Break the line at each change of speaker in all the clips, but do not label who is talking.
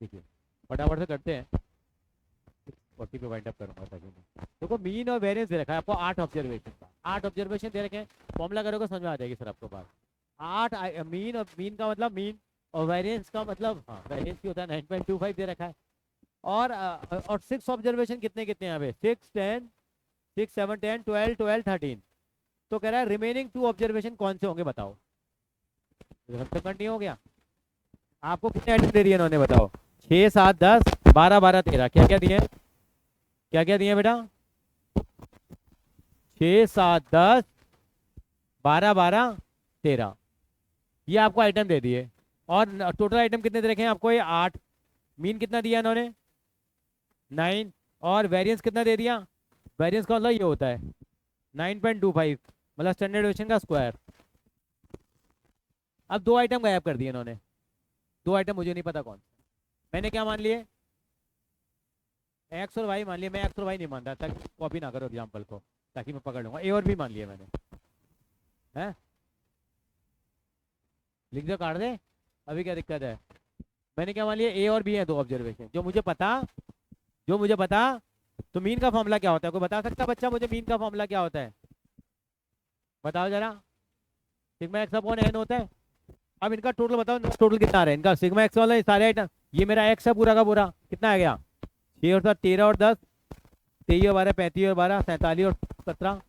ठीक है, फटाफट से करते हैं। 40 पे वाइंड अप करूंगा ताकि मैं देखो मीन और वेरिएंस दे रखा है आपको 8 ऑब्जर्वेशन का, 8 ऑब्जर्वेशन दे रखे हैं। फॉर्मूला करोगे समझ में आ जाएगी सर आपको बात। 8 मीन, और मीन का मतलब मीन, और वेरिएंस का मतलब हाँ वेरिएंस की होता है 9.25 दे रखा है। और 6 ऑब्जर्वेशन कितने कितने यहाँ पे 6 10 6 7 10 12 12 13। तो कह रहा है रिमेनिंग 2 ऑब्जर्वेशन कौन से होंगे बताओ। नहीं हो गया। आपको कितने आइटम दे दिए इन्होंने बताओ। 6 7 10 12 12 13, क्या क्या दिए, क्या क्या दिए बेटा। 6 7 10 12 12 13, ये आपको आइटम दे दिए। और टोटल आइटम कितने दे रखे हैं आपको, ये 8। मीन कितना दिया इन्होंने 9। और वेरिएंस कितना दे दिया, वेरिएंस का मतलब ये होता है 9.25, मतलब स्टैंडर्ड डेविएशन का स्क्वायर। अब 2 आइटम गायब कर दिए इन्होंने, 2 आइटम मुझे नहीं पता कौन। मैंने क्या मान लिए, एक्स और वाई मान लिए। मैं एक्स और वाई नहीं मान रहा, ताकि कॉपी ना करो एग्जाम्पल को, ताकि मैं पकड़ लूंगा। ए और बी मान लिया मैंने, है लिख दो काट दे, अभी क्या दिक्कत है। मैंने क्या मान लिया, ए और बी है 2 ऑब्जर्वेशन जो मुझे पता, जो मुझे पता। तो मीन का फॉर्मूला क्या होता है, कोई बता सकता बच्चा मुझे मीन का फॉर्मूला क्या होता है, बताओ जरा। सिग्मा एक्स अपॉन एन होता है। अब इनका टोटल बताओ, टोटल कितना आ रहा है इनका, सिग्मा एक्स वाला सारे आइटम। ये मेरा एक्स है पूरा का पूरा, कितना आ गया 6 और 7 13 और 10 23 और 12 35 और 12 47 और 17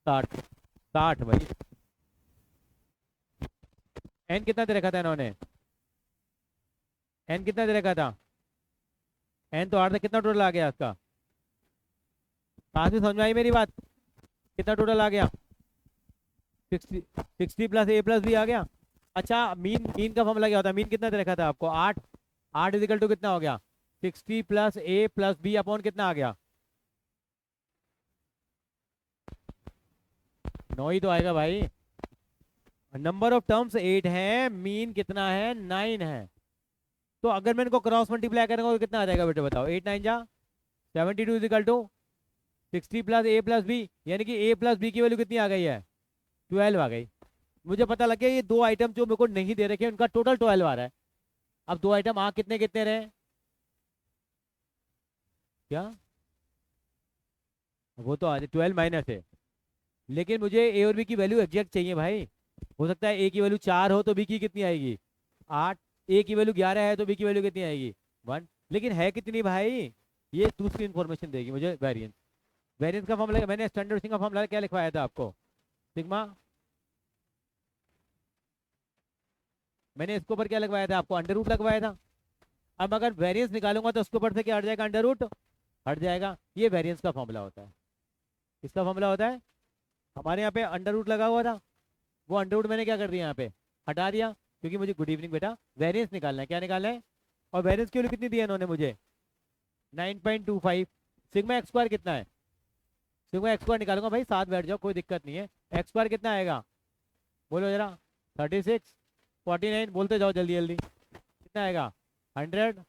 60, 60 भाई। एन कितना दे रखा था इन्होंने, एन कितना दे रखा था, एन तो 8 था, कितना टोटल आ गया इसका। पास में समझ में आई मेरी बात, कितना टोटल आ गया 60 प्लस ए प्लस बी आ गया। अच्छा मीन, मीन का फॉर्मूला क्या होता है, मीन कितना दे रखा था आपको 8, 8 इजिकल टू कितना हो गया 60 plus A plus B upon कितना आ गया 9 ही तो आएगा भाई। नंबर ऑफ टर्म्स 8 है, मीन कितना है 9 है। तो अगर मैं इनको क्रॉस मल्टीप्लाई करूंगा तो कितना आ जाएगा बेटे बताओ, 8 9 जा 72 is equal to 60 plus A plus B, यानी कि ए प्लस बी की वैल्यू कितनी आ गई है 12 आ गई। मुझे पता लग गया ये 2 आइटम जो मेरे को नहीं दे रखे उनका टोटल 12 आ रहा है। अब 2 आइटम आ कितने कितने रहे, क्या वो तो आज 12 माइनस है। लेकिन मुझे ए और बी की वैल्यू एग्जैक्ट चाहिए भाई। हो सकता है ए की वैल्यू 4 हो तो बी की कितनी आएगी 8, ए की वैल्यू 11 है तो बी की वैल्यू कितनी आएगी 1। लेकिन है कितनी भाई, ये दूसरी इन्फॉर्मेशन देगी मुझे वेरिएंस। वेरिएंस का फॉर्मूला मैंने स्टैंडर्ड का फॉर्मूला क्या लिखवाया था आपको, सिग्मा। मैंने इसके ऊपर क्या लगवाया था आपको, अंडर रूट लगवाया था। अब अगर वेरिएंस निकालूंगा तो उसके ऊपर से क्या हट जाएगा, अंडर रूट हट जाएगा। ये वेरिएंस का फॉर्मूला होता है, इसका फॉर्मूला होता है। हमारे यहाँ पे अंडर रूट लगा हुआ था, वो अंडर रूट मैंने क्या कर दिया यहाँ पे हटा दिया, क्योंकि मुझे गुड इवनिंग बेटा वेरिएंस निकालना है। क्या निकालना है, और वेरिएंस की वैल्यू कितनी दी है इन्होंने मुझे 9.25। सिग्मा एक्स स्क्वायर कितना है, सिग्मा एक्स स्क्वायर निकालूंगा भाई, साथ बैठ जाओ कोई दिक्कत नहीं है। एक्स स्क्वायर कितना आएगा बोलो जरा, 36 49, बोलते जाओ जल्दी जल्दी, कितना आएगा 100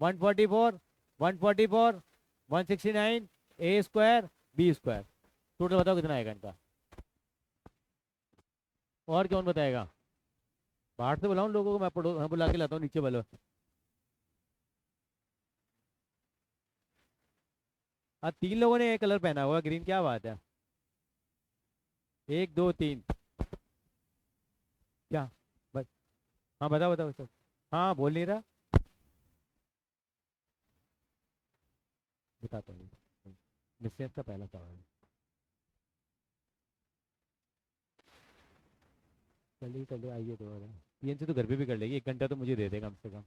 144 144 169 ए स्क्वायर बी स्क्वायर। टोटल बताओ कितना आएगा इनका, और कौन बताएगा। बाहर से बुलाऊं लोगों को, मैं मैं बुला के लाता हूँ नीचे बोलो। हाँ 3 लोगों ने एक कलर पहना हुआ ग्रीन, क्या बात है। 1 2 3, क्या बस। हाँ बताओ बताओ बताओ। हाँ बोल नहीं रहा, बताता हूँ। मिसेस का पहला सवाल, चलिए चलिए आइए तो, पीएन से तो घर पे भी कर लेगी, 1 घंटा तो मुझे दे दे कम से कम।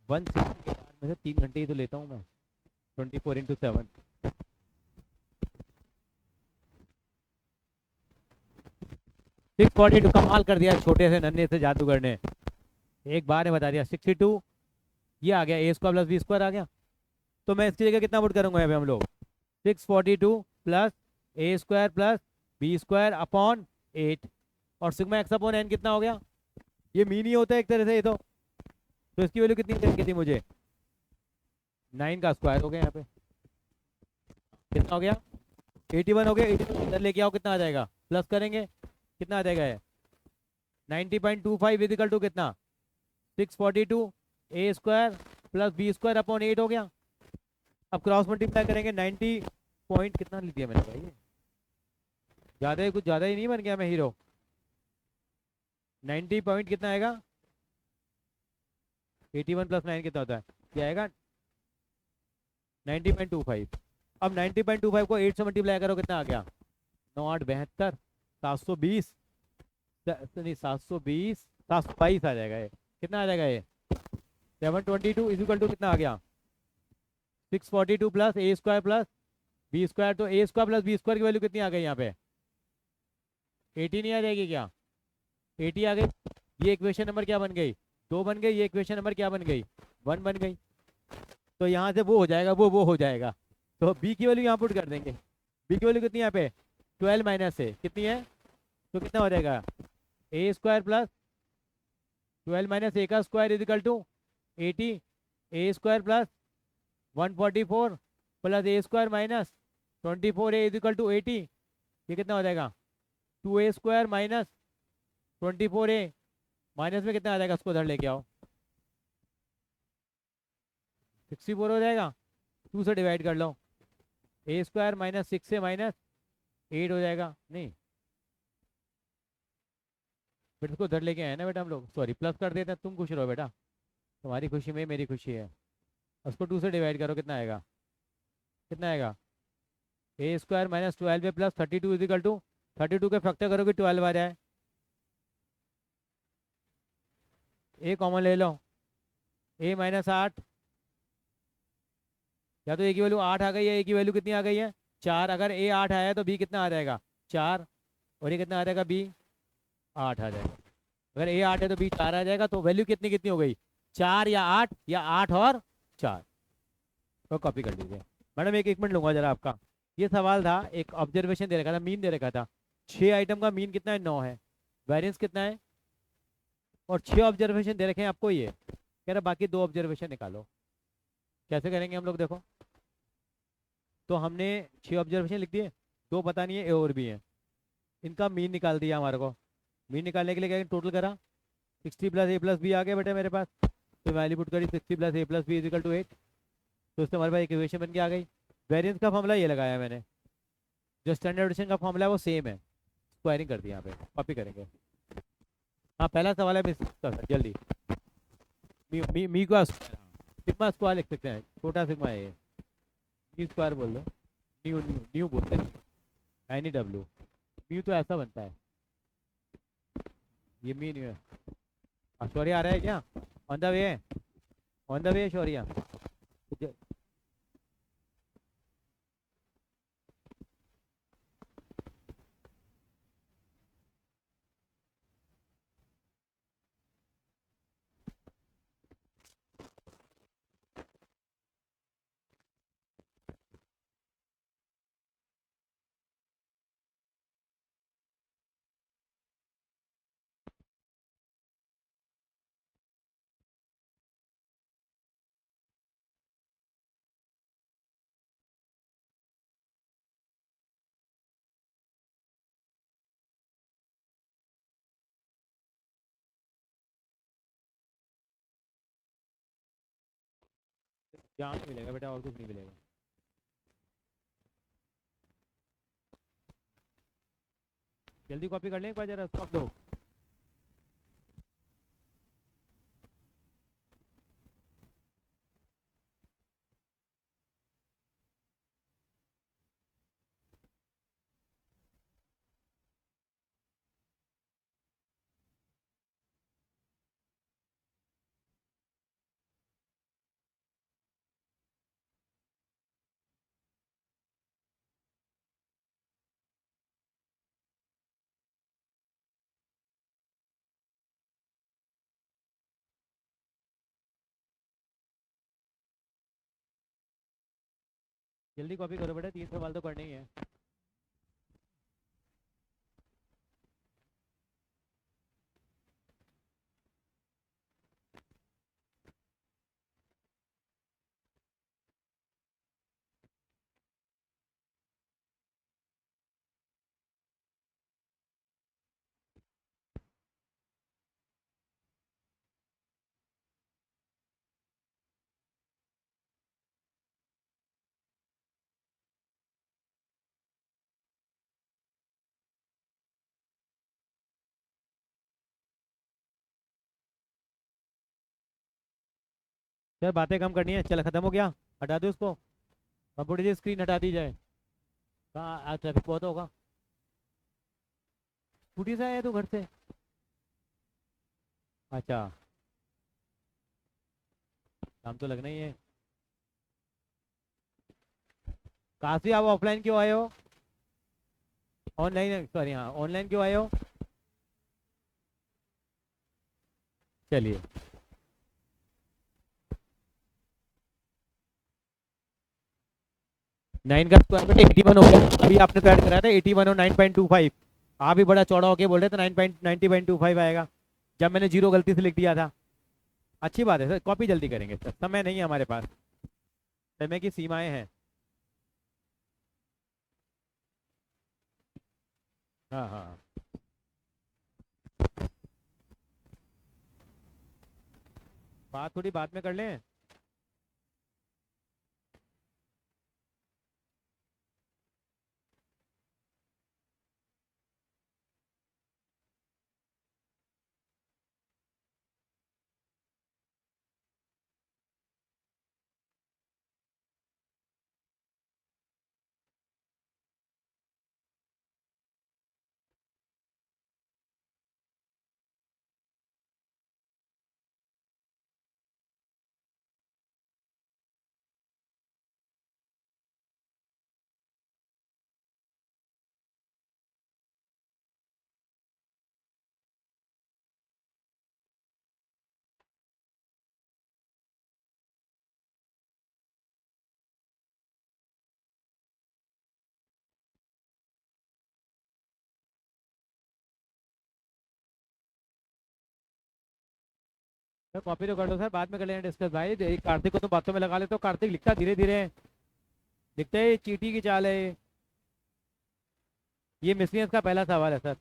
160 के बाद में से 3 घंटे ही तो लेता हूँ मैं, 24/7। 642 कमाल कर दिया छोटे से नन्हे से जादूगर ने, एक बार ने बता दिया 62। ये आ गया ए स्क्वायर प्लस बी स्क्वायर आ गया। तो मैं इसकी जगह कितना पुट करूंगा यहाँ पे हम लोग, 642 प्लस ए square plus b square upon 8। और सिग्मा एक्स अपॉन एन कितना हो गया, ये मीन ही होता है एक तरह से ये तो इसकी वैल्यू कितनी चाहिए थी मुझे, 9 का स्क्वायर हो गया यहाँ पे, कितना हो गया 81 हो गया। 81 इधर लेके आओ, कितना आ जाएगा प्लस करेंगे, कितना आ जाएगा है 90.25 इजिकल टू कितना 642 a square plus b square upon 8 हो गया। अब क्रॉस मल्टीप्लाई करेंगे 90 पॉइंट कितना लिख दिया मैंने भाई, ज़्यादा ही कुछ ज़्यादा ही नहीं बन गया मैं हीरो। 90 पॉइंट कितना आएगा 81 प्लस 9 कितना होता है, क्या आएगा 90.25। अब 90.25 को 8 से मल्टीप्लाई करो कितना आ गया 9 8 72 720 नहीं 720 722 आ जाएगा ये, कितना आ जाएगा ये 722 इजिकल टू कितना आ गया 642 प्लस ए स्क्वायर प्लस बी स्क्वायर। तो ए स्क्वायर प्लस बी स्क्वायर की वैल्यू कितनी आ गई यहाँ पे 80 नहीं आ जाएगी क्या 80 आ गई। ये इक्वेशन नंबर क्या बन गई 2 बन गई, ये इक्वेशन नंबर क्या बन गई 1 बन गई। तो यहाँ से वो हो जाएगा वो हो जाएगा, तो बी की वैल्यू यहाँ पुट कर देंगे। बी की वैल्यू कितनी है यहाँ पे 12 माइनस है कितनी है, तो कितना हो जाएगा A square plus 12 minus A का square is equal to 80 A square plus 144 plus A square minus 24 A is equal to 80। ये कितना हो जाएगा 2 A square minus 24 A, minus में कितना आ जाएगा उसको उधर लेके आओ 64 हो जाएगा, 2 से डिवाइड कर लो ए स्क्वायर माइनस 6 से माइनस 8 हो जाएगा। नहीं बेटा उसको उधर लेके आए ना बेटा हम लोग, सॉरी प्लस कर देते हैं, तुम खुश रहो बेटा, तुम्हारी खुशी में मेरी खुशी है। उसको 2 से डिवाइड करो कितना आएगा, कितना आएगा ए स्क्वायर माइनस 12 पे प्लस 32 इजिकल टू 32 के फैक्टर करोगे 12 आ जाए, ए कॉमन ले लो ए माइनस 8, या तो ए की वैल्यू 8 आ गई है, ए की वैल्यू कितनी आ गई है 4। अगर ए 8 आया तो बी कितना आ जाएगा 4, और ये कितना आ जाएगा बी 8 आ जाएगा। अगर ए 8 है तो बी 4 आ जाएगा, तो वैल्यू कितनी कितनी हो गई 4 या 8 या 8 और 4। तो कॉपी कर लीजिए मैडम, एक मिनट लूंगा जरा आपका। ये सवाल था, एक ऑब्जर्वेशन दे रखा था, मीन दे रखा था, 6 आइटम का मीन कितना है 9 है, वेरियंस कितना है, और 6 ऑब्जर्वेशन दे रखे हैं आपको, ये कह रहा बाकी 2 ऑब्जर्वेशन निकालो। कैसे करेंगे हम लोग देखो, तो हमने 6 ऑब्जर्वेशन लिख दिए, 2 पता नहीं है ए और बी है, इनका मीन निकाल दिया हमारे को। मीन निकालने के लिए क्या टोटल करा 60 प्लस ए प्लस बी आ गया बेटा मेरे पास, तो वैल्यू पुट करी 60 plus A plus B is equal to 8, तो उससे हमारे पास इक्वेशन बन के आ गई। वेरिएंस का फॉर्मूला ये लगाया मैंने, जो स्टैंडर्ड डिवीजन का फॉर्मूला है वो सेम है, स्क्वायरिंग कर दी यहाँ पे, कॉपी करेंगे। हाँ पहला सवाल है मिस जल्दी, मी का सिग्मा स्क्वायर लिख सकते हैं, छोटा सिग्मा है ये, मी स्क्वायर बोल दो, न्यू न्यू न्यू बोलते हैं एन डब्ल्यू, म्यू तो ऐसा बनता है, ये मी न्यू है। शौर्य आ रहा है क्या, ऑन द वे है, ऑन द वे शौर्य। जाम नहीं मिलेगा बेटा, और कुछ नहीं मिलेगा। जल्दी कॉपी कर लें एक बार जरा सब लोग। जल्दी कॉपी करो बेटा, 3 सवाल तो करने ही है। चल बातें कम करनी है, चल खत्म हो गया, हटा दो उसको, कंप्यूटर की स्क्रीन हटा दी जाए। कहाँ आज ट्रैफिक बहुत होगा, स्कूटी से आया तू घर से? अच्छा, काम तो लगना ही है। काशी आप ऑफलाइन क्यों आए हो? ऑनलाइन, सॉरी हाँ, ऑनलाइन क्यों आए हो? चलिए, 9 का स्क्वायर रूट 81 हो गया, अभी आपने तो ऐड कराया था 81 और 9.25। आप भी बड़ा चौड़ा होके बोल रहे थे 9.90.25 आएगा, जब मैंने जीरो गलती से लिख दिया था। अच्छी बात है सर, कॉपी जल्दी करेंगे सर, समय नहीं है हमारे पास, समय की सीमाएं हैं। हाँ हाँ, बात थोड़ी बाद में कर लें। सर कॉपी तो कर दो सर, बाद में कर लेंगे डिस्कस भाई, कार्तिक को तो बातों में लगा ले, तो कार्तिक लिखता धीरे धीरे, लिखते ही चीटी की चाल है ये मिसलियंस का पहला सवाल है सर।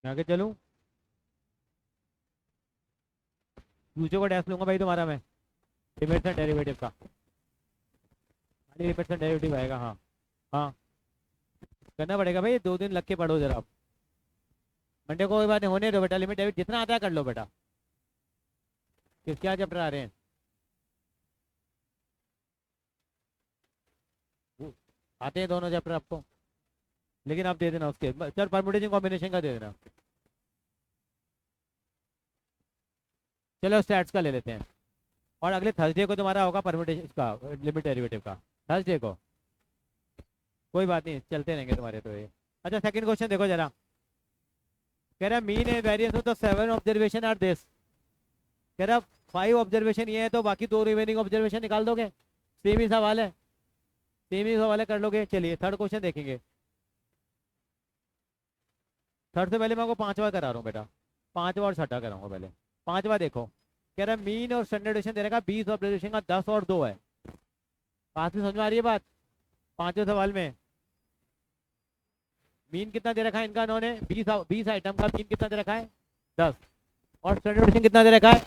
मैं आगे चलूँ, दूसरे को डैश लूंगा भाई तुम्हारा मैं, लिमिट्स एंड डेरिवेटिव का, 100% डेरिवेटिव आएगा। हाँ हाँ, करना पड़ेगा भाई, 2 दिन लग के पढ़ो जरा आप। मंडे को कोई बात नहीं, होने दो बेटा, लिमिट डेबिट जितना आता है कर लो बेटा। किस क्या चैप्टर आ रहे हैं? आते हैं दोनों चैप्टर आपको, लेकिन आप दे देना उसके सर, परमुटेशन कॉम्बिनेशन का दे देना। चलो स्टैट्स का ले लेते हैं, और अगले थर्सडे को तुम्हारा होगा परमुटेशन का, लिमिट डेरिवेटिव का, थर्सडे को। कोई बात नहीं, चलते रहेंगे तुम्हारे तो ये। अच्छा सेकंड क्वेश्चन देखो जरा, कह रहा mean and variance of the 7 observation are this. कह रहा 5 ऑब्जर्वेशन ये है, तो बाकी 2 रिमेनिंग ऑब्जर्वेशन निकाल दोगे, सेम ही सवाल है, सेम ही सवाल है, कर लोगे। चलिए थर्ड क्वेश्चन देखेंगे। थर्ड से पहले मैं आपको पांचवा करा रहा हूँ बेटा, पांचवा और छठा कराऊंगा पहले। पांचवा देखो, कह रहा मीन और स्टैंडर्ड डेविएशन दे रखा 20 ऑब्जर्वेशन का 10 और 2 है। पांच में समझ में आ रही है बात? पांचवें सवाल में मीन कितना दे रखा है इनका, इन्होंने 20 आइटम का मीन कितना दे रखा है, 10, और स्टैंडर्ड डेविएशन कितना दे रखा है?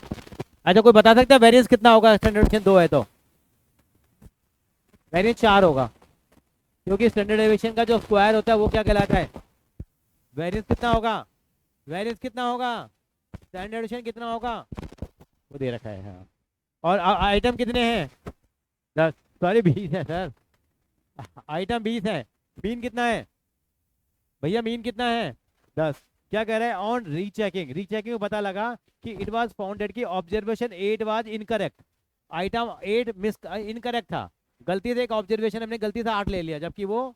अच्छा कोई बता सकता है वेरिएंस कितना होगा? स्टैंडर्ड डेविएशन 2 है तो वेरिएंस 4 होगा, क्योंकि स्टैंडर्ड डेविएशन का जो स्क्वायर होता है वो क्या कहलाता है? वेरिएंस कितना होगा? वेरिएंस कितना होगा? स्टैंडर्ड डेविएशन कितना होगा? वो दे रखा है हाँ। और आइटम कितने हैं? 10, सॉरी 20 है सर, आइटम 20 है। मीन कितना है भैया, मीन कितना है? 10। क्या कह रहा है? ऑन रीचेकिंग, रीचेकिंग में पता लगा कि इट वाज फाउंडेड कि observation 8 was incorrect, item 8 miss incorrect था, गलती से एक ऑब्जर्वेशन हमने गलती से 8 ले लिया, जबकि वो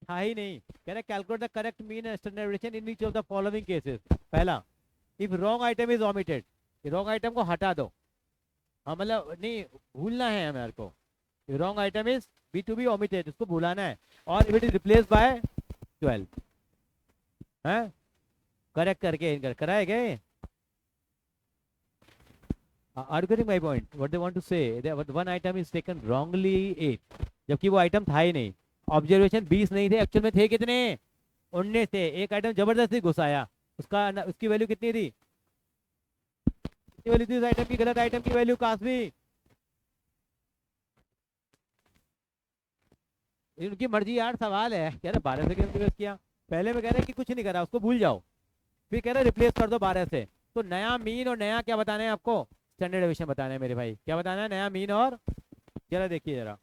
था ही नहीं। कह रहे calculate the correct mean standard deviation in each of the following cases. पहला, if wrong item is omitted, wrong item को हटा दो, हाँ मतलब नहीं भूलना है हमारे को, wrong item is be to be omitted, उसको भुलाना है। और इट इज रिप्लेस बाय 12 है, करेक्ट करके कराए गए। Are you getting my point? What they want to say? That one item is taken wrongly 8, जबकि वो आइटम था ही नहीं। ऑब्जर्वेशन 20 नहीं थे, एक्चुअल में थे कितने? 19 थे। एक आइटम जबरदस्ती घुसाया, उसकी वैल्यू कितनी थी? कितनी वैल्यू थी उस आइटम की? गलत आइटम की वैल्यू काफी। उनकी मर्जी यार, सवाल है कह रहे 12 से क्यों रिप्लेस किया? पहले में कह रहे कि कुछ नहीं करा, उसको भूल जाओ, फिर कह रहे रिप्लेस कर दो 12 से। तो नया मीन और नया क्या बताना है आपको? स्टैंडर्ड डेविएशन बताना है मेरे भाई। क्या बताना है? नया मीन और, जरा देखिए जरा,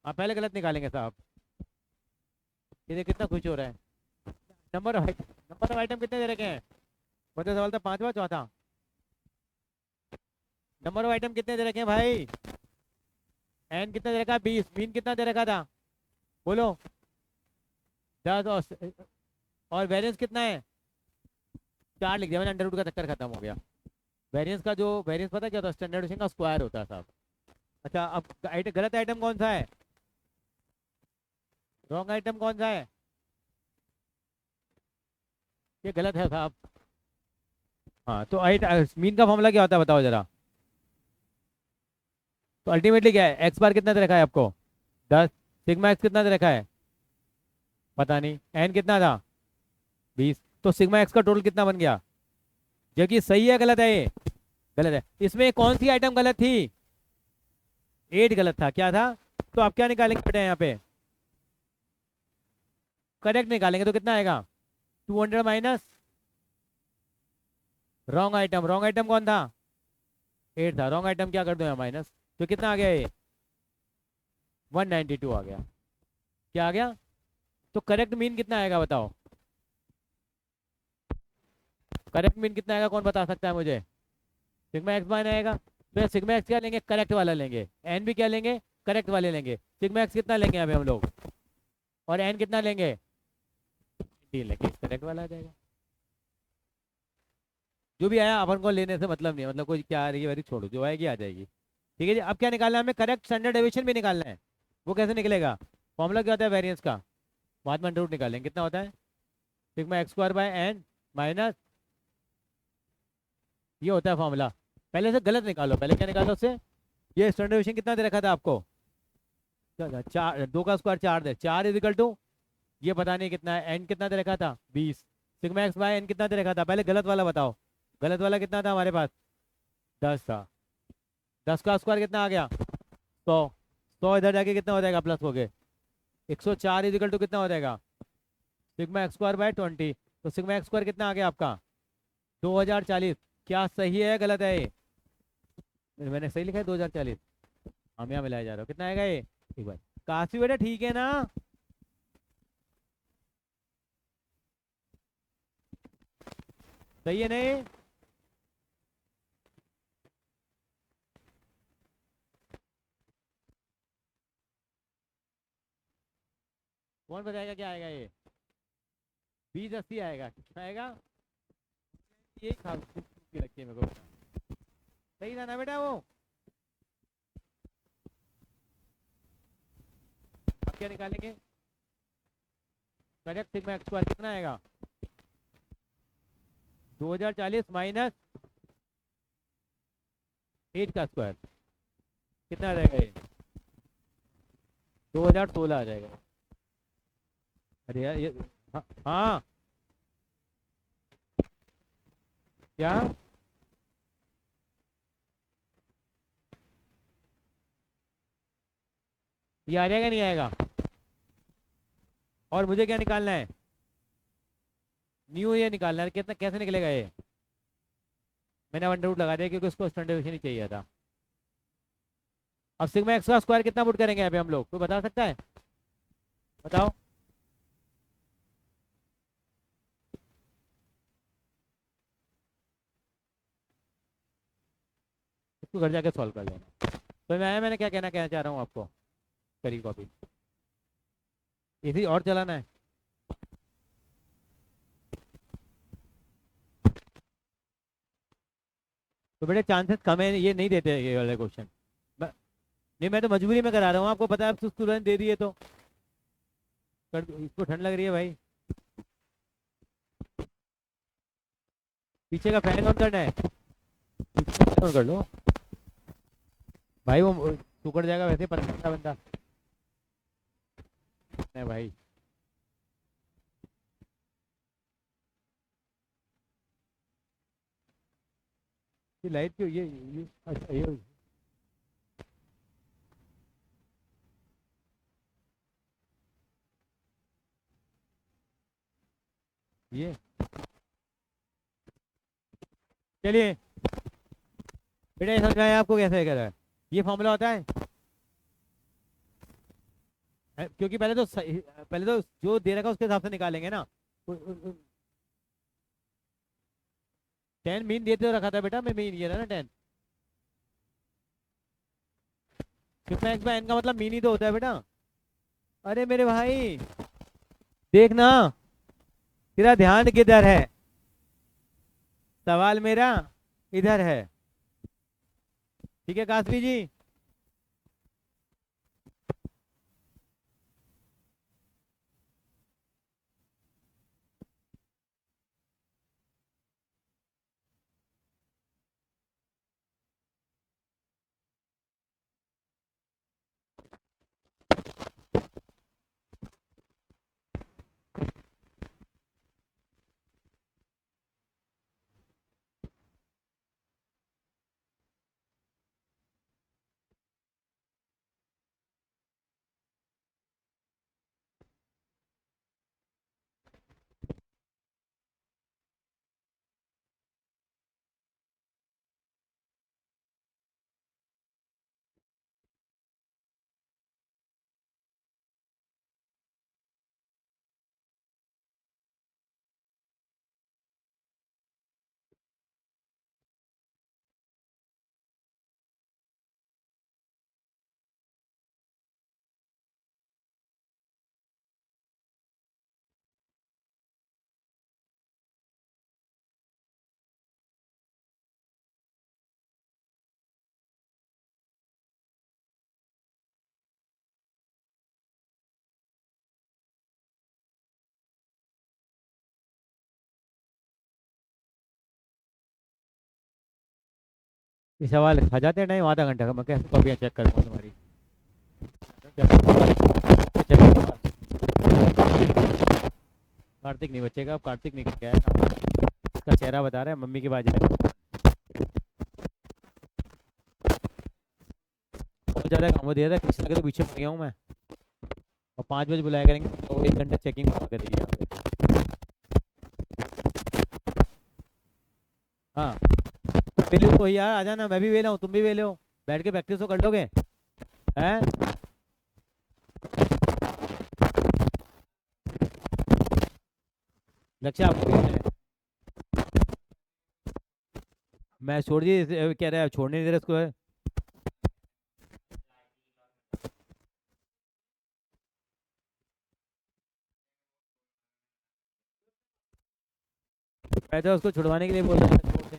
आप पहले गलत निकालेंगे साहब। ये कितना खुश हो रहा है। नंबर ऑफ आइटम कितने दे रखे हैं? बता, सवाल था पांचवा चौथा। नंबर ऑफ आइटम कितने दे रखे हैं भाई? एन कितना दे रखा है? 20। मीन कितना दे रखा था? बोलो। 10। और वेरिएंस कितना है? 4 लिख दिया मैंने, अंडर रूट का चक्कर खत्म हो गया। वेरिएंस का जो वेरिएंस पता क्या होता है? स्टैंडर्ड डेविएशन का स्क्वायर होता है साहब। अच्छा, अब गलत आइटम कौन सा है? रॉन्ग आइटम कौन सा है? ये गलत है साहब। हाँ, तो मीन का फॉर्मूला क्या होता है बताओ जरा। तो अल्टीमेटली क्या है? एक्स बार कितना दे रखा है आपको? 10। सिग्मा एक्स कितना दे रखा है? पता नहीं। एन कितना था? 20। तो सिग्मा एक्स का टोटल कितना बन गया? जबकि सही है गलत है? ये गलत है। इसमें कौन सी आइटम गलत थी? 8 गलत था। क्या था? तो आप क्या निकालेंगे बेटा यहाँ पे? करेक्ट निकालेंगे तो कितना आएगा? 200 minus wrong item. Wrong item कौन था? 8 था। रॉन्ग आइटम क्या कर दो यहाँ माइनस, तो कितना आ गया ये? 192 आ गया। क्या आ गया? तो करेक्ट मीन कितना आएगा बताओ? करेक्ट मीन कितना आएगा, कौन बता सकता है मुझे? सिग्मा एक्स माइन आएगा। तो सिग्मा एक्स क्या लेंगे? करेक्ट वाला लेंगे। एन भी क्या लेंगे? करेक्ट वाले लेंगे। सिग्मा एक्स कितना लेंगे अभी हम लोग? और एन कितना लेंगे? 3 लेंगे। करेक्ट वाला आ जाएगा। जो भी आया अपन को लेने से मतलब नहीं है, मतलब कोई क्या आ रही है वैरी छोड़ो, जो आएगी आ जाएगी। ठीक है जी। अब क्या निकालना है हमें? करेक्ट स्टैंडर्ड डेविएशन भी निकालना है। वो कैसे निकलेगा? फॉर्मूला क्या होता है वेरिएंस का? बाद में अंडर रूट निकालेंगे। कितना होता है? Sigma X square by N minus, ये होता है फॉर्मूला। पहले से गलत निकालो। पहले क्या निकालो उससे? ये स्टैंडर्ड डेविएशन कितना दे रखा था आपको? 2 का स्क्वायर 4 दे, 4 इज इक्वल टू, ये पता नहीं कितना है। एन कितना दे रखा था? 20। सिग्मा एक्स बाय एन कितना दे रखा था? पहले गलत वाला बताओ। गलत वाला कितना था हमारे पास? 10 था। 10 का स्क्वायर कितना आ गया? 100। 100 इधर जाके कितना हो जाएगा? प्लस हो गए 104 इज इक्वल टू कितना हो जाएगा? Sigma X square bye 20। तो सिग्मा एक्स स्क्वायर कितना आ गया आपका? 2040। क्या सही है गलत है ये? मैंने सही लिखा है 2040। हम यहाँ मिलाया जा रहा हो। कितना आएगा ये एक बार? काफी बेटा ठीक है ना? सही है नहीं? कौन बताएगा क्या आएगा ये? 2080 आएगा। कितना आएगा? ये लगती है मेरे को। सही था ना बेटा वो? अब क्या निकालेंगे? करेक्ट सिग्मा एक्स स्क्वायर कितना आएगा? 2040 माइनस 8 का स्क्वायर कितना आ जाएगा ये? 2016 आ जाएगा। अरे यार ये, हाँ, हाँ। क्या? ये आ जाएगा नहीं आएगा? और मुझे क्या निकालना है? न्यू ये निकालना है। कितना कैसे निकलेगा ये? मैंने अंडर रूट लगा दिया क्योंकि उसको स्टैंडर्ड डेविएशन ही चाहिए था। अब सिग्मा एक्स का स्क्वायर कितना पुट करेंगे यहाँ पे हम लोग? कोई बता सकता है? बताओ। इसको घर जाके सॉल्व कर लेना। तो मैंने क्या कहना चाह रहा हूँ आपको, करी कॉपी इसी और चलाना है। तो बेटे चांसेस कम है, ये नहीं देते ये वाले क्वेश्चन। नहीं मैं तो मजबूरी में करा रहा हूँ, आपको पता है, अब स्टूडेंट दे दिए तो कर दो। इसको ठंड लग रही है भाई। पीछे का फैन ऑन करना है, पीछे का ऑन कर लो भाई, वो सुकड़ जाएगा वैसे पता बंदा। नहीं भाई, ये लाइट क्यों, ये अच्छा ये ये चलिए बेटा, ये समझ में आया आपको कैसे कर रहा है? ये फॉर्मूला होता है। क्योंकि पहले तो जो दे रखा है उसके हिसाब से निकालेंगे ना। 10 मीन देते तो रखा था बेटा, मैं मीन ये रहा ना 10। सिग्मा एक्स बाय एन का मतलब मीन ही तो होता है बेटा। अरे मेरे भाई देखना, तेरा ध्यान किधर है? सवाल मेरा इधर है। ठीक है कासवी जी। ये सवाल खा जाते हैं टाइम आधा घंटा का, मैं कैसे कॉपियाँ चेक करूँगा तुम्हारी? कार्तिक नहीं बचेगा अब, कार्तिक निकल गया है, इसका चेहरा बता रहा है मम्मी के पास जाएगा। बहुत ज़्यादा काम हो दिया था, कृष्णा के तो पीछे पड़ गया हूँ मैं। और 5 बजे बुलाया करेंगे तो 1 घंटा चेकिंग करेगी यहाँ पे। हाँ वेले तो यार, आ जाना, मैं भी वेला हूँ, तुम भी वेले हो, बैठ के प्रैक्टिस तो कर लोगे हैं। लक्ष्य आपको भी है। मैं छोड़ दी कह रहा है, छोड़ने नहीं दे रहा इसको है। मैं तो उसको छुड़वाने के लिए बोल रहा था, छोड़ दे।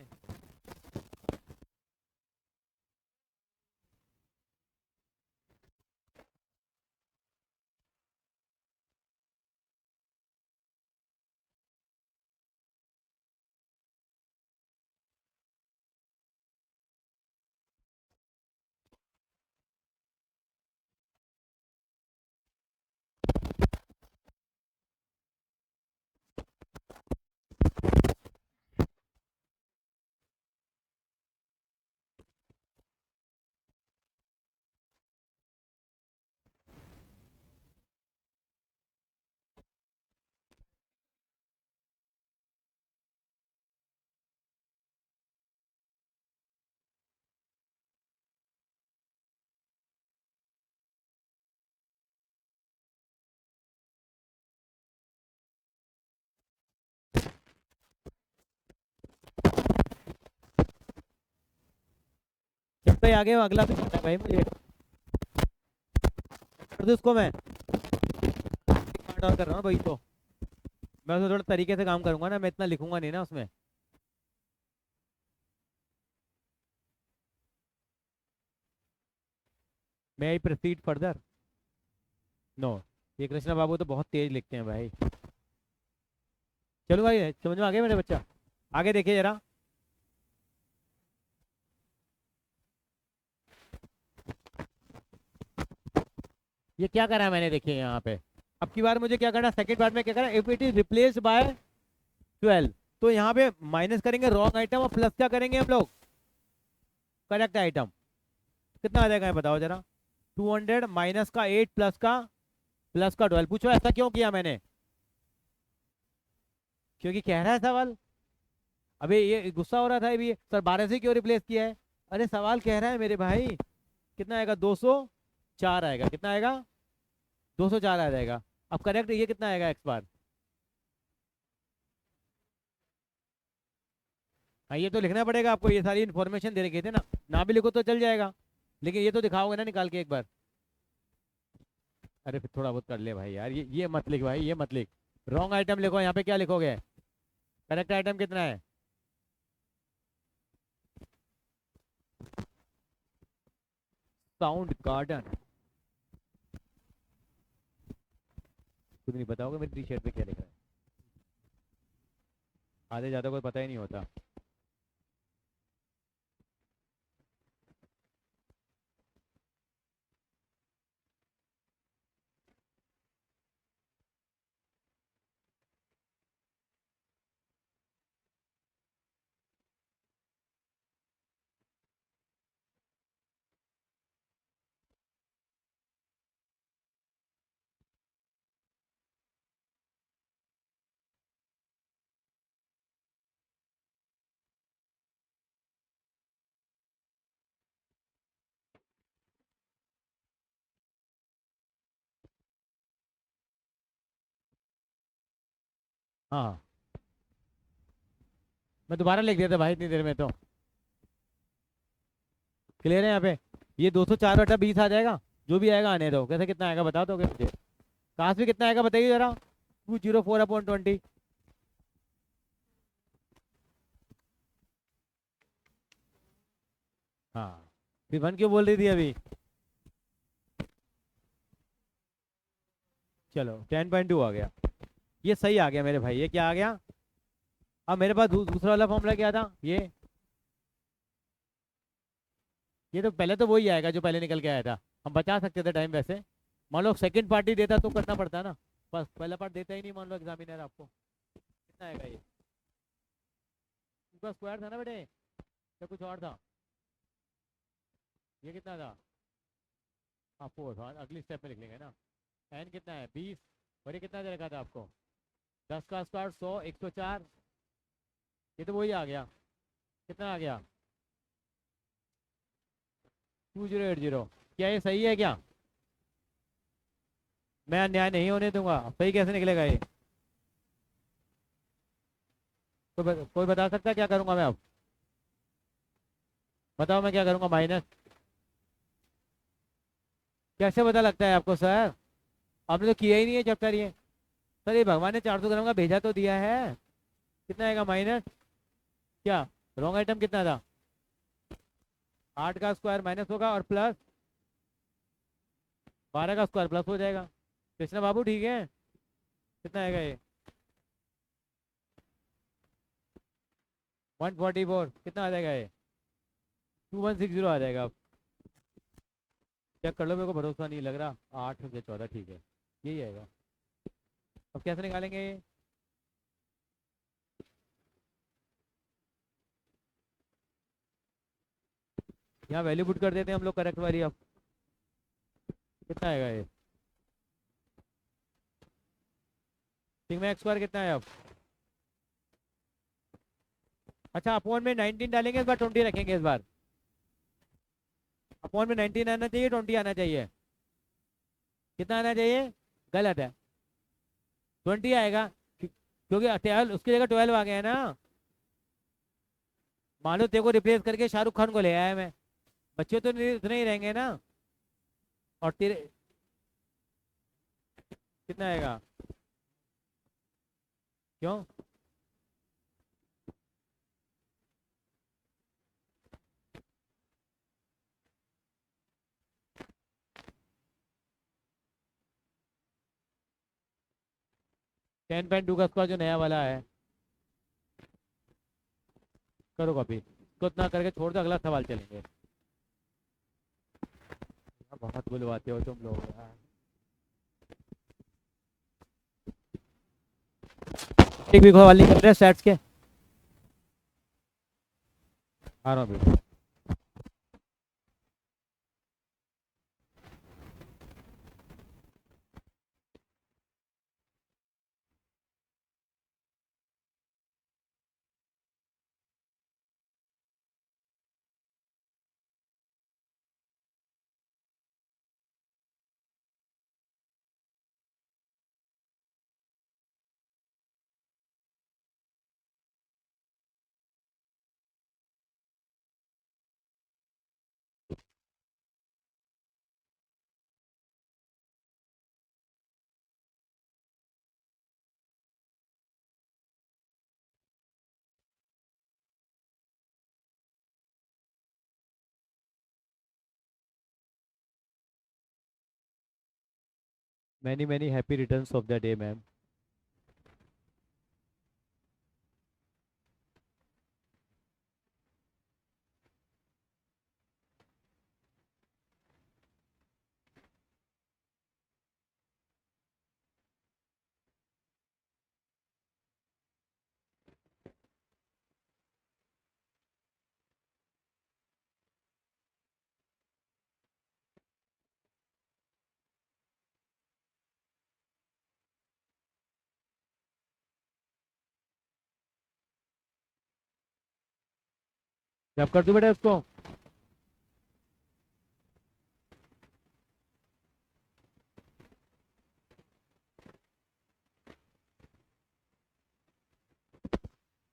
जब भाई आगे अगला भी करना है भाई मुझे, कर दो उसको, मैं ऑन कर रहा हूँ भाई तो। मैं उसमें थोड़ा तरीके से काम करूंगा ना, मैं इतना लिखूंगा नहीं ना उसमें। मे आई प्रोसीड फर्दर? नो। ये कृष्णा बाबू तो बहुत तेज लिखते हैं भाई। चलो भाई, समझ में आ गया मेरे बच्चा? आगे देखिए जरा। ये क्या करा है मैंने, देखिए यहाँ पे। अब की बार मुझे क्या करना, सेकंड पार्ट में क्या करना, if it is replace by 12, तो यहाँ पे माइनस करेंगे रॉन्ग आइटम और प्लस क्या करेंगे हम लोग, करेक्ट आइटम। कितना आ जाएगा ये बताओ जरा। 200 माइनस का 8 प्लस का 12। पूछो ऐसा क्यों किया मैंने, क्योंकि कह रहा है सवाल। अबे ये गुस्सा हो रहा था अभी, सर 12 से क्यों रिप्लेस किया है। अरे सवाल कह रहा है मेरे भाई। कितना आएगा, 204 आएगा। कितना आएगा, 204 आ जाएगा। अब करेक्ट ये कितना आएगा एक्स बार। हाँ ये तो लिखना पड़ेगा आपको, ये सारी इन्फॉर्मेशन दे रखे थे ना। ना भी लिखो तो चल जाएगा, लेकिन ये तो दिखाओगे ना निकाल के एक बार। अरे फिर थोड़ा बहुत कर ले भाई यार, ये मत लिख भाई, ये मत लिख। रॉन्ग आइटम लिखो, यहाँ पे क्या लिखोगे, करेक्ट आइटम कितना है। Sound garden. खुद नहीं बताओगे मेरी टी शर्ट पे क्या लिखा है। आधे ज़्यादा कोई पता ही नहीं होता। हाँ मैं दोबारा लिख दिया था भाई इतनी देर में तो। क्लियर है यहाँ पे। ये 204/20 आ जाएगा, जो भी आएगा आने दो। कैसे कितना आएगा बता दोगे मुझे। काश भी कितना आएगा बताइए जरा। 204/20। हाँ फिर 1 क्यों बोल रही थी अभी। चलो 10.2 आ गया। ये सही आ गया मेरे भाई, ये क्या आ गया। अब मेरे पास दूसरा वाला फॉर्मूला क्या था, ये तो पहले तो वही आएगा जो पहले निकल के आया था। हम बचा सकते थे टाइम वैसे। मान लो सेकंड पार्टी देता तो करना पड़ता ना। बस पहला पार्ट देता ही नहीं मान लो एग्जामिनर आपको। कितना आएगा ये, उसका स्क्वायर था ना बेटे, या कुछ और था। ये कितना था, हाँ 4 था। अगली स्टेप में लिख लेंगे ना। एन कितना है 20, और ये कितना दे रखा था आपको, 10 का स्क्वायर 100, 104। ये तो वही आ गया। कितना आ गया, 2080। क्या ये सही है क्या। मैं अन्याय नहीं होने दूंगा। सही कैसे निकलेगा ये, कोई बता सकता है क्या करूंगा मैं अब। बताओ मैं क्या करूंगा, माइनस। कैसे पता लगता है आपको सर, आपने तो किया ही नहीं है चैप्टर ये। सर ये भगवान ने 400 ग्राम का भेजा तो दिया है। कितना आएगा माइनस, क्या रॉन्ग आइटम कितना था, 8 का स्क्वायर माइनस होगा और प्लस 12 का स्क्वायर प्लस हो जाएगा। कृष्णा बाबू ठीक है। कितना आएगा ये, 144। कितना आ जाएगा ये, 2160 आ जाएगा। अब चेक कर लो, मेरे को भरोसा नहीं लग रहा। 8 से 14 ठीक है, यही आएगा। अब कैसे निकालेंगे ये? यहाँ वैल्यू पुट कर देते हैं हम लोग करेक्ट वाली। अब कितना आएगा ये, सिग्मा एक्स स्क्वायर कितना है अब। अच्छा अपॉन में 19 डालेंगे, इस बार 20 रखेंगे इस बार। अपॉन में 19 आना चाहिए, 20 आना चाहिए। कितना आना चाहिए, गलत है, 20 आएगा। क्योंकि 12 उसकी जगह 12 आ गया है ना। मान लो तेरे को रिप्लेस करके शाहरुख खान को ले आया मैं, बच्चे तो इतने ही रहेंगे ना। और तेरे कितना आएगा, क्यों। 10.2 का स्क्वायर जो नया वाला है, करो कॉपी इसको, इतना करके छोड़ दो, अगला सवाल चलेंगे। बहुत बुलवाते हो तुम लोग यार। एक भी सवाल नहीं कर रहे स्टैट्स के, आ रहा हूँ अभी। Many many happy returns of the day ma'am. जब कर दूं बेटा उसको।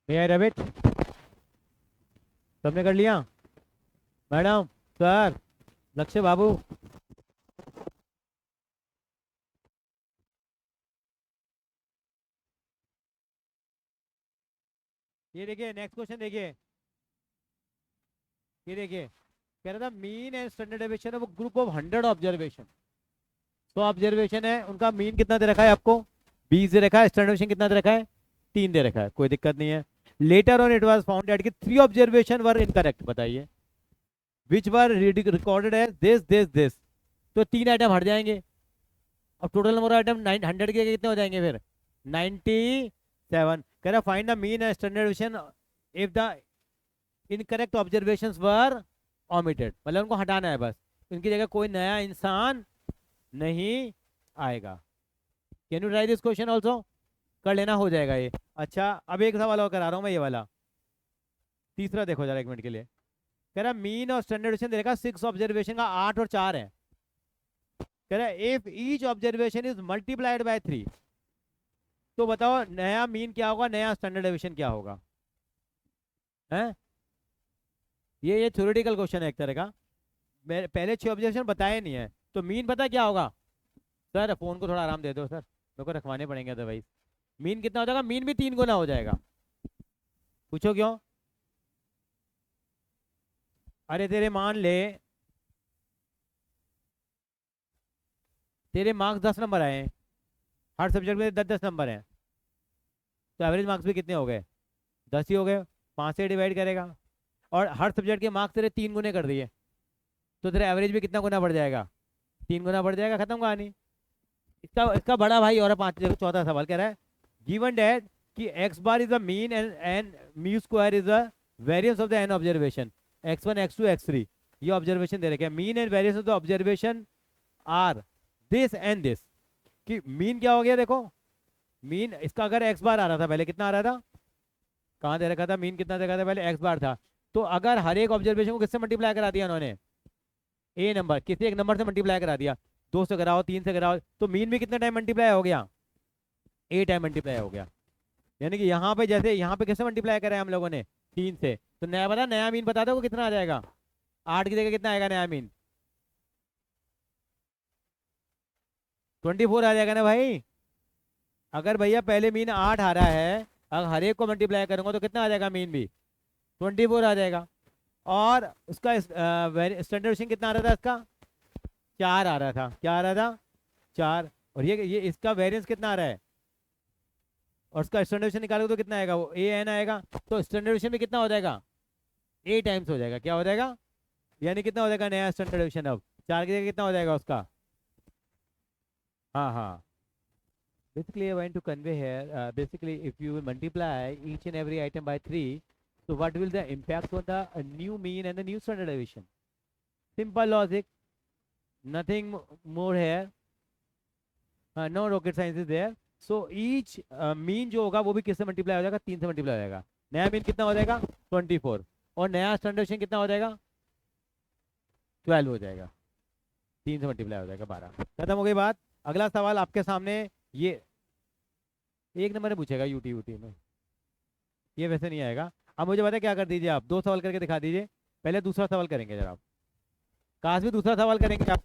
मे आई रैबिट, सबने कर लिया? मैडम, सर, लक्ष्य बाबू, ये देखिए नेक्स्ट क्वेश्चन देखिए, ये देखिए कह रहा था मीन एंड स्टैंडर्ड डेविएशन है वो ग्रुप ऑफ 100 ऑब्जर्वेशन। 100 ऑब्जर्वेशन है, उनका मीन कितना दे रखा है आपको? 20 दे रखा है। स्टैंडर्ड डेविएशन कितना दे रखा है? 3 दे रखा है, कोई दिक्कत नहीं है। Later on it was found that कि 3 ऑब्जर्वेशन वर इनकरेक्ट, बताइए which were recorded as this this this. तो 3 आइटम हट जाएंगे। अब टोटल नंबर आइटम 900 के कितने हो जाएंगे फिर? 97। कह रहा find the mean and standard deviation if the incorrect observations were omitted, मतलब उनको हटाना है बस, इनकी जगह कोई नया इंसान नहीं आएगा। Can you try this question also? कर लेना, हो जाएगा ये। अच्छा अब एक सवाल और करा रहा हूँ मैं, ये वाला तीसरा देखो जरा एक मिनट के लिए। कह रहा मीन और स्टैंडर्ड डेविएशन देखा 6 ऑब्जर्वेशन का 8 और 4 है। कह रहा if each observation is multiplied by 3, तो बताओ नया मीन क्या होगा, नया स्टैंडर्ड डेविएशन क्या होगा? है ये थ्योरेटिकल क्वेश्चन है एक तरह का। मेरे पहले 6 ऑब्जर्वेशन बताए नहीं है, तो मीन पता क्या होगा? सर फोन को थोड़ा आराम दे दो सर, मेरे को रखवाने पड़ेंगे अदरवाइज। मीन कितना हो जाएगा? मीन भी 3 गुना हो जाएगा। पूछो क्यों? अरे तेरे मान ले, तेरे मार्क्स 10 नंबर आए हैं, हर सब्जेक्ट में 10-10 नंबर हैं, तो एवरेज मार्क्स भी कितने हो गए? 10 ही हो गए। 5 से डिवाइड करेगा, और हर सब्जेक्ट के मार्क्स तेरे 3 गुने कर दिए, तो तेरा एवरेज भी कितना गुना बढ़ जाएगा? 3 गुना बढ़ जाएगा। खत्म कहानी। इसका इसका बड़ा भाई और पांच, चौथा सवाल कह रहा है गिवन दैट कि X bar is the mean and mu square is the variance of the N observation, x1 x2 x3, ये ऑब्जर्वेशन दे रखे हैं। Mean and variance of the observation are this and this. कि mean क्या हो गया देखो, मीन इसका अगर एक्स बार आ रहा था पहले, कितना आ रहा था? कहाँ दे रखा था मीन? कितना देखा था पहले? एक्स बार था। तो अगर हर एक ऑब्जर्वेशन को किससे मल्टीप्लाई करा दिया उन्होंने? ए नंबर, किसी एक नंबर से मल्टीप्लाई करा दिया, 2 से कराओ, 3 से कराओ, तो मीन भी कितना टाइम मल्टीप्लाई हो गया? ए टाइम मल्टीप्लाई हो गया। यानी कि यहाँ पे जैसे यहाँ पे किससे मल्टीप्लाई करा है हम लोगों ने? 3 से। तो नया बता, नया मीन बता दो कितना आ जाएगा? 8 की जगह कितना आएगा नया मीन? 24 आ जाएगा ना भाई। अगर भैया पहले मीन 8 आ रहा है, अगर हर एक को मल्टीप्लाई करूंगा तो कितना आ जाएगा मीन भी? 24 आ जाएगा। और उसका स्टैंडर्ड डेविएशन कितना आ रहा था इसका? 4 आ रहा था। क्या आ रहा था? 4। और ये इसका वेरिएंस कितना आ रहा है? और उसका स्टैंडर्ड डेविएशन निकालोगे तो कितना आएगा, वो ए एन आएगा। तो स्टैंडर्ड डेविएशन में कितना हो जाएगा, ए टाइम्स हो जाएगा। क्या हो जाएगा, यानी कितना हो जाएगा नया स्टैंडर्ड डेविएशन, अब 4 की जगह कितना हो जाएगा उसका। हाँ हाँ, basically I want to convey here, basically if you will multiply each and every item by 3, so what will the impact on the new mean and the new standard deviation. Simple logic, nothing more here, no rocket science is there. So each mean जो होगा वो भी किससे multiply हो जाएगा, 3 से multiply हो जाएगा। नया मीन कितना हो जाएगा 24, और नया स्टैंडर्ड डेविएशन कितना हो जाएगा 12 हो जाएगा, 3 से मल्टीप्लाई हो जाएगा 12। खत्म हो गई बात। अगला सवाल आपके सामने, ये 1 नंबर में पूछेगा यूटी यूटी में, ये वैसे नहीं आएगा। अब मुझे पता है क्या कर दीजिए, आप 2 सवाल करके दिखा दीजिए। पहले दूसरा सवाल करेंगे जरा, काश भी दूसरा सवाल करेंगे आप।